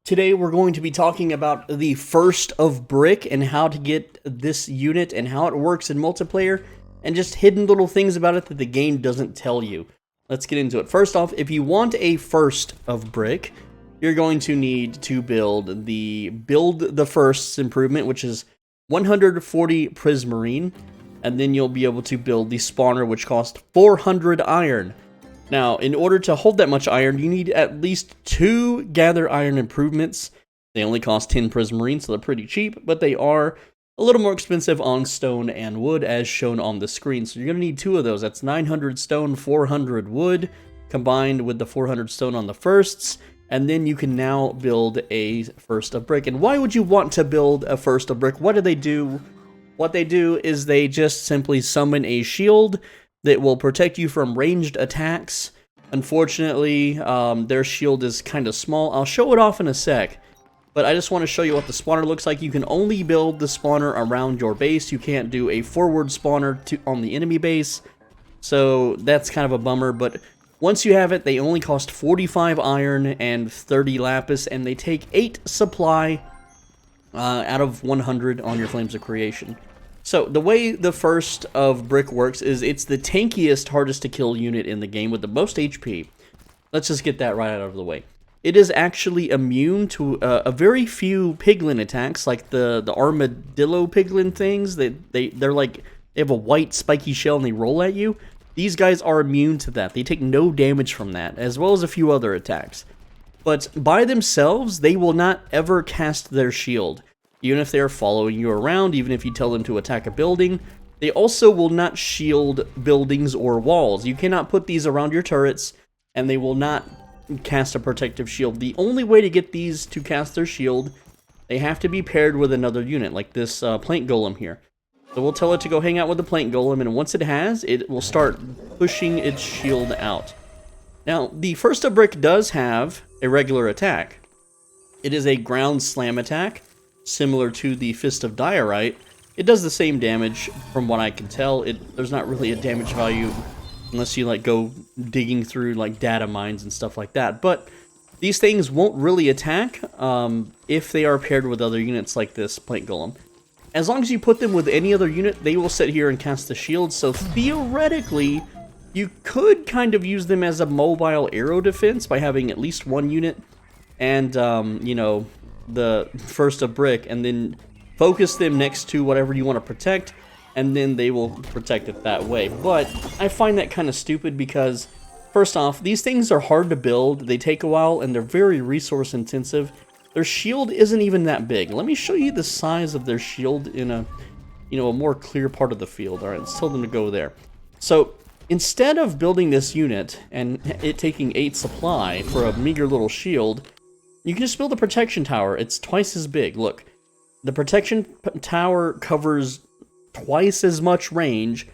Today we're going to be talking about the first of brick and how to get this unit and how it works in multiplayer and just hidden little things about it that the game doesn't tell you. Let's get into it. First off, if you want a first of brick, you're going to need to build the firsts improvement, which is 140 prismarine, and then you'll be able to build the spawner, which costs 400 iron. Now, in order to hold that much iron, you need at least 2 gather iron improvements. They only cost 10 prismarine, so they're pretty cheap, but they are a little more expensive on stone and wood, as shown on the screen. So you're going to need 2 of those. That's 900 stone, 400 wood, combined with the 400 stone on the firsts, and then you can now build a first of brick. And why would you want to build a first of brick? What do they do? What they do is they just simply summon a shield that will protect you from ranged attacks. Unfortunately, their shield is kind of small. I'll show it off in a sec, but I just want to show you what the spawner looks like. You can only build the spawner around your base. You can't do a forward spawner on the enemy base, so that's kind of a bummer. But once you have it, they only cost 45 iron and 30 lapis, and they take 8 supply out of 100 on your Flames of Creation. So, the way the first of brick works is it's the tankiest, hardest to kill unit in the game with the most HP. Let's just get that right out of the way. It is actually immune to a very few piglin attacks, like the armadillo piglin things. They're like, they have a white spiky shell and they roll at you. These guys are immune to that. They take no damage from that, as well as a few other attacks. But by themselves, they will not ever cast their shield. Even if they are following you around, even if you tell them to attack a building, they also will not shield buildings or walls. You cannot put these around your turrets, and they will not cast a protective shield. The only way to get these to cast their shield, they have to be paired with another unit, like this plank golem here. So we'll tell it to go hang out with the plank golem, and once it has, it will start pushing its shield out. Now, the first of brick does have a regular attack. It is a ground slam attack, similar to the Fist of Diorite. It does the same damage from what I can tell. There's not really a damage value unless you like go digging through like data mines and stuff like that. But these things won't really attack if they are paired with other units like this plank golem. As long as you put them with any other unit, they will sit here and cast the shield. So theoretically, you could kind of use them as a mobile arrow defense by having at least one unit and you know, the first of brick, and then focus them next to whatever you want to protect, and then they will protect it that way. But I find that kind of stupid because, first off, these things are hard to build, they take a while, and they're very resource intensive. Their shield isn't even that big. Let me show you the size of their shield in a, you know, a more clear part of the field. Alright, let's tell them to go there. So, instead of building this unit, and it taking 8 supply for a meager little shield, you can just build a protection tower. It's twice as big. Look, the protection tower covers twice as much range,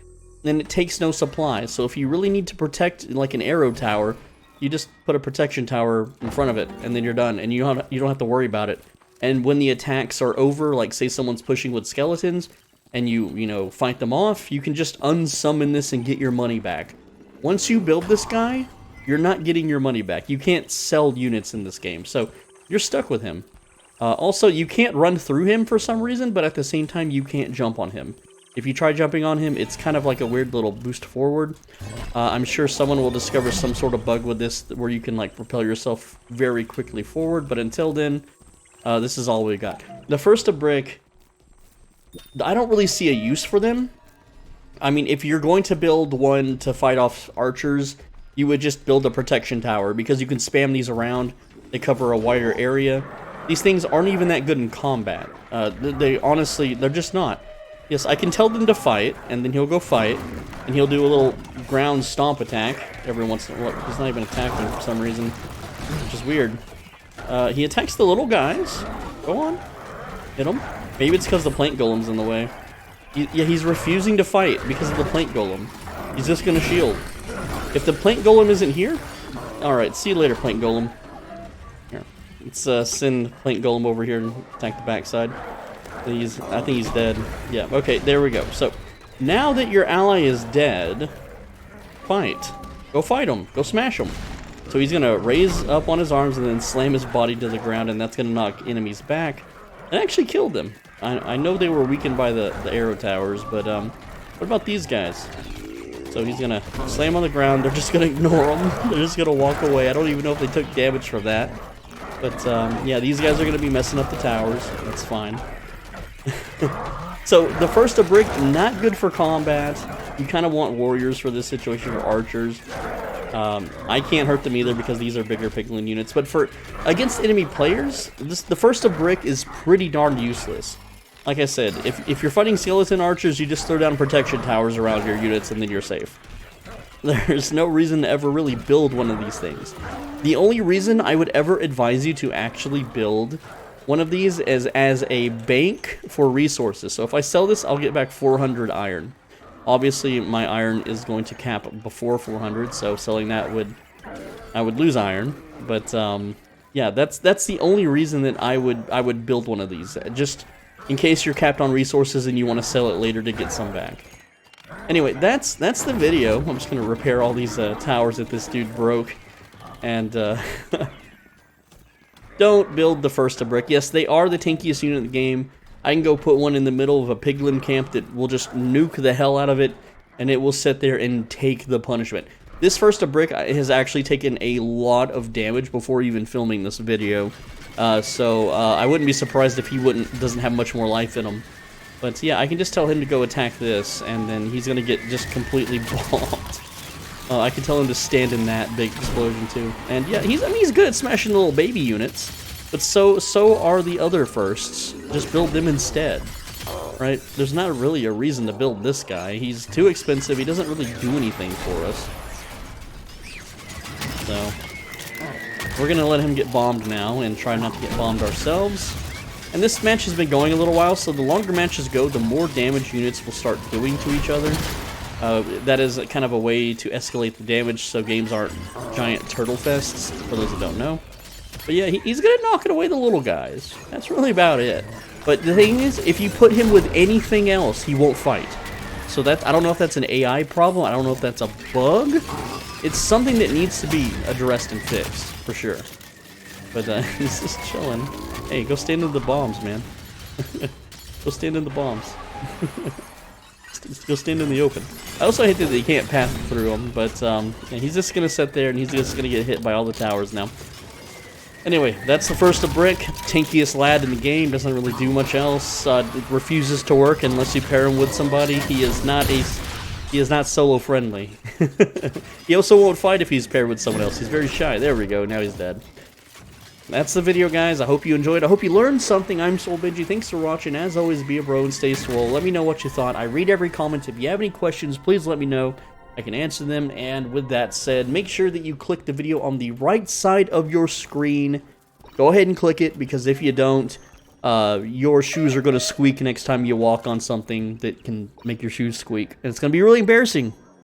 and it takes no supply. So if you really need to protect like an arrow tower, you just put a protection tower in front of it, and then you're done, and you don't have to worry about it. And when the attacks are over, like say someone's pushing with skeletons, and you know, fight them off, you can just unsummon this and get your money back. Once you build this guy, you're not getting your money back. You can't sell units in this game, so you're stuck with him. Also, you can't run through him for some reason, but at the same time, you can't jump on him. If you try jumping on him, it's kind of like a weird little boost forward. I'm sure someone will discover some sort of bug with this where you can like propel yourself very quickly forward, but until then, this is all we got. The first of brick, I don't really see a use for them. I mean, if you're going to build one to fight off archers, you would just build a protection tower, because you can spam these around. They cover a wider area. These things aren't even that good in combat. They honestly, they're just not. Yes, I can tell them to fight, and then he'll go fight, and he'll do a little ground stomp attack every once in a while. He's not even attacking for some reason, which is weird. He attacks the little guys. Go on. Hit him. Maybe it's because the plank golem's in the way. Yeah, he's refusing to fight because of the plank golem. He's just gonna shield. If the plank golem isn't here, alright, see you later, plank golem. Here, let's send plank golem over here and attack the backside. I think he's dead. Yeah, okay, there we go. So, now that your ally is dead, fight. Go fight him. Go smash him. So he's gonna raise up on his arms and then slam his body to the ground, and that's gonna knock enemies back. And actually killed them. I know they were weakened by the arrow towers, but what about these guys? So he's gonna slam on the ground. They're just gonna ignore him. They're just gonna walk away. I don't even know if they took damage from that. But yeah, these guys are gonna be messing up the towers. That's fine. So the first of brick, not good for combat. You kind of want warriors for this situation, or archers. I can't hurt them either because these are bigger piglin units. But for against enemy players, the first of brick is pretty darn useless. Like I said, if you're fighting skeleton archers, you just throw down protection towers around your units and then you're safe. There's no reason to ever really build one of these things. The only reason I would ever advise you to actually build one of these is as a bank for resources. So if I sell this, I'll get back 400 iron. Obviously, my iron is going to cap before 400, so selling that I would lose iron. But yeah, that's the only reason that I would build one of these. Just in case you're capped on resources and you want to sell it later to get some back. Anyway, that's the video. I'm just gonna repair all these towers that this dude broke, and don't build the first of brick. Yes, they are the tankiest unit in the game. I can go put one in the middle of a piglin camp that will just nuke the hell out of it, and it will sit there and take the punishment. This first of brick has actually taken a lot of damage before even filming this video, so I wouldn't be surprised if he doesn't have much more life in him. But yeah, I can just tell him to go attack this, and then he's gonna get just completely bombed. I can tell him to stand in that big explosion too. And yeah, he's good at smashing little baby units, but so are the other firsts. Just build them instead, right? There's not really a reason to build this guy. He's too expensive. He doesn't really do anything for us. So we're gonna let him get bombed now and try not to get bombed ourselves. And this match has been going a little while, so the longer matches go, the more damage units will start doing to each other. That is kind of a way to escalate the damage so games aren't giant turtle fests, for those that don't know. But yeah, he's gonna knock it away the little guys. That's really about it. But the thing is, if you put him with anything else, he won't fight. So I don't know if that's an AI problem, I don't know if that's a bug. It's something that needs to be addressed and fixed, for sure. But he's just chilling. Hey, go stand in the bombs, man. Go stand in the bombs. Go stand in the open. I also hate that you can't pass through them, but yeah, he's just gonna sit there and he's just gonna get hit by all the towers now. Anyway, that's the first of brick. Tankiest lad in the game, doesn't really do much else. Refuses to work unless you pair him with somebody. He is not solo friendly. He also won't fight if he's paired with someone else. He's very shy. There we go. Now he's dead. That's the video, guys. I hope you enjoyed. I hope you learned something. I'm Soul Benji. Thanks for watching. As always, be a bro and stay swole. Let me know what you thought. I read every comment. If you have any questions, please let me know. I can answer them. And with that said, make sure that you click the video on the right side of your screen. Go ahead and click it, because if you don't, your shoes are going to squeak next time you walk on something that can make your shoes squeak. And it's going to be really embarrassing.